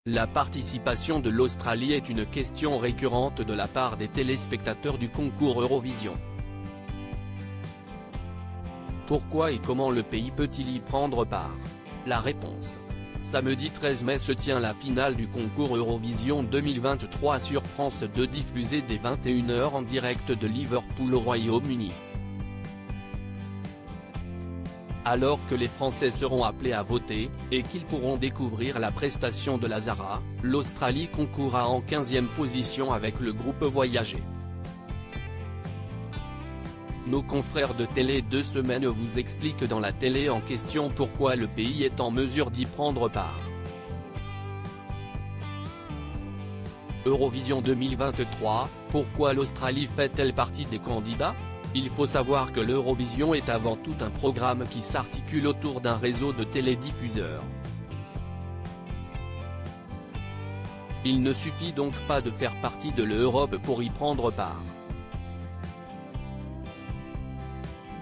La participation de l'Australie est une question récurrente de la part des téléspectateurs du concours Eurovision. Pourquoi et comment le pays peut-il y prendre part? La réponse. Samedi 13 mai se tient la finale du concours Eurovision 2023 sur France 2, diffusée dès 21 h en direct de Liverpool au Royaume-Uni. Alors que les Français seront appelés à voter, et qu'ils pourront découvrir la prestation de la Zara, l'Australie concourra en 15e position avec le groupe Voyager. Nos confrères de Télé 2 Semaines vous expliquent dans la télé en question pourquoi le pays est en mesure d'y prendre part. Eurovision 2023, pourquoi l'Australie fait-elle partie des candidats? Il faut savoir que l'Eurovision est avant tout un programme qui s'articule autour d'un réseau de télédiffuseurs. Il ne suffit donc pas de faire partie de l'Europe pour y prendre part.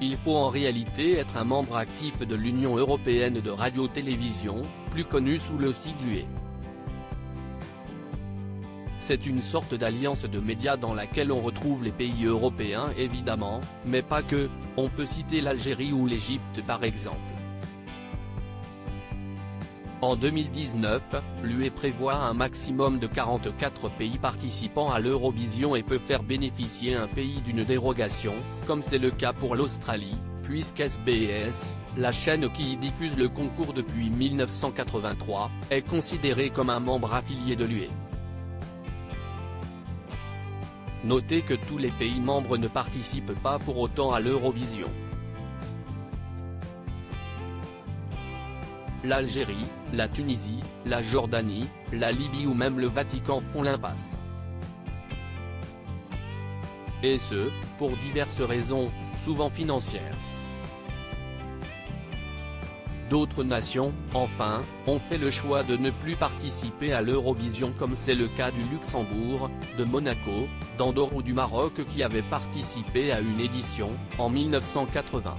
Il faut en réalité être un membre actif de l'Union européenne de radio-télévision, plus connue sous le sigle UE. C'est une sorte d'alliance de médias dans laquelle on retrouve les pays européens évidemment, mais pas que, on peut citer l'Algérie ou l'Égypte par exemple. En 2019, l'UE prévoit un maximum de 44 pays participant à l'Eurovision et peut faire bénéficier un pays d'une dérogation, comme c'est le cas pour l'Australie, puisque SBS, la chaîne qui y diffuse le concours depuis 1983, est considérée comme un membre affilié de l'UE. Notez que tous les pays membres ne participent pas pour autant à l'Eurovision. L'Algérie, la Tunisie, la Jordanie, la Libye ou même le Vatican font l'impasse. Et ce, pour diverses raisons, souvent financières. D'autres nations, enfin, ont fait le choix de ne plus participer à l'Eurovision comme c'est le cas du Luxembourg, de Monaco, d'Andorre ou du Maroc qui avaient participé à une édition, en 1980.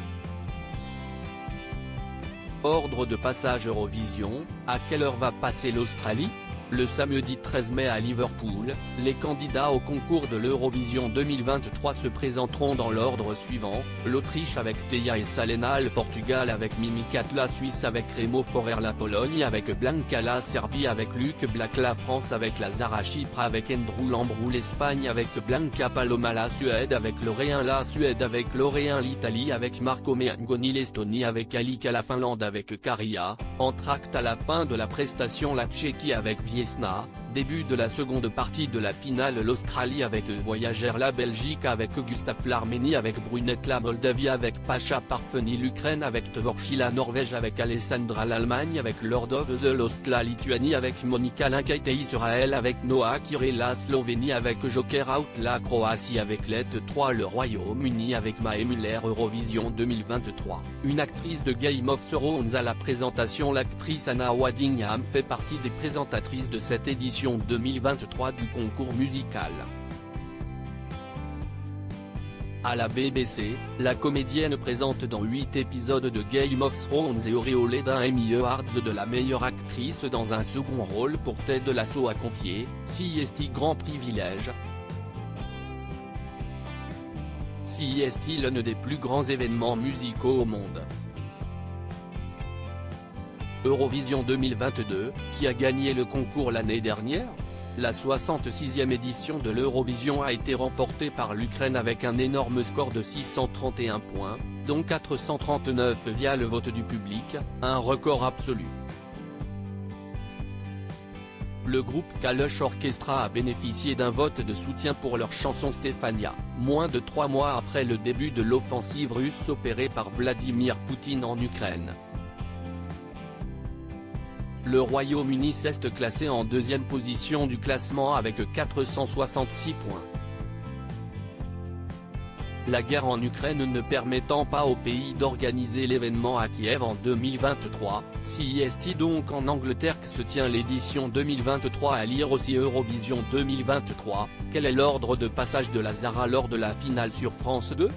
Ordre de passage Eurovision, à quelle heure va passer l'Australie? Le samedi 13 mai à Liverpool, les candidats au concours de l'Eurovision 2023 se présenteront dans l'ordre suivant: l'Autriche avec Teia et Salena, le Portugal avec Mimikat, la Suisse avec Remo Forer, la Pologne avec Blanca, la Serbie avec Luc Black, la France avec la Zara, Chypre avec Andrew Lambrou, l'Espagne avec Blanca Paloma, la Suède avec Loreen, la Suède avec Loreen, l'Italie avec Marco Mengoni, l'Estonie avec Alika, la Finlande avec Karia, entracte à la fin de la prestation la Tchéquie avec Viesna, début de la seconde partie de la finale l'Australie avec Voyageur, la Belgique avec Gustaf, l'Arménie avec Brunette, la Moldavie avec Pasha Parfeni, l'Ukraine avec Tvorchi, la Norvège avec Alessandra, l'Allemagne avec Lord of the Lost, la Lituanie avec Monika Linkaite, Israël avec Noah Kiré, la Slovénie avec Joker Out, la Croatie avec Let 3, le Royaume-Uni avec Mae Muller. Eurovision 2023, une actrice de Game of Thrones à la présentation. L'actrice Anna Waddingham fait partie des présentatrices de cette édition 2023 du concours musical. À la BBC, la comédienne présente dans 8 épisodes de Game of Thrones et auréolée d'un Emmy Awards de la meilleure actrice dans un second rôle pour Ted Lasso, a confié, CEST grand privilège. CEST l'un des plus grands événements musicaux au monde. Eurovision 2022, qui a gagné le concours l'année dernière? La 66e édition de l'Eurovision a été remportée par l'Ukraine avec un énorme score de 631 points, dont 439 via le vote du public, un record absolu. Le groupe Kalush Orchestra a bénéficié d'un vote de soutien pour leur chanson Stefania, moins de 3 mois après le début de l'offensive russe opérée par Vladimir Poutine en Ukraine. Le Royaume-Uni s'est classé en deuxième position du classement avec 466 points. La guerre en Ukraine ne permettant pas au pays d'organiser l'événement à Kiev en 2023, CEST donc en Angleterre que se tient l'édition 2023. À lire aussi Eurovision 2023, quel est l'ordre de passage de la Zara lors de la finale sur France 2 ?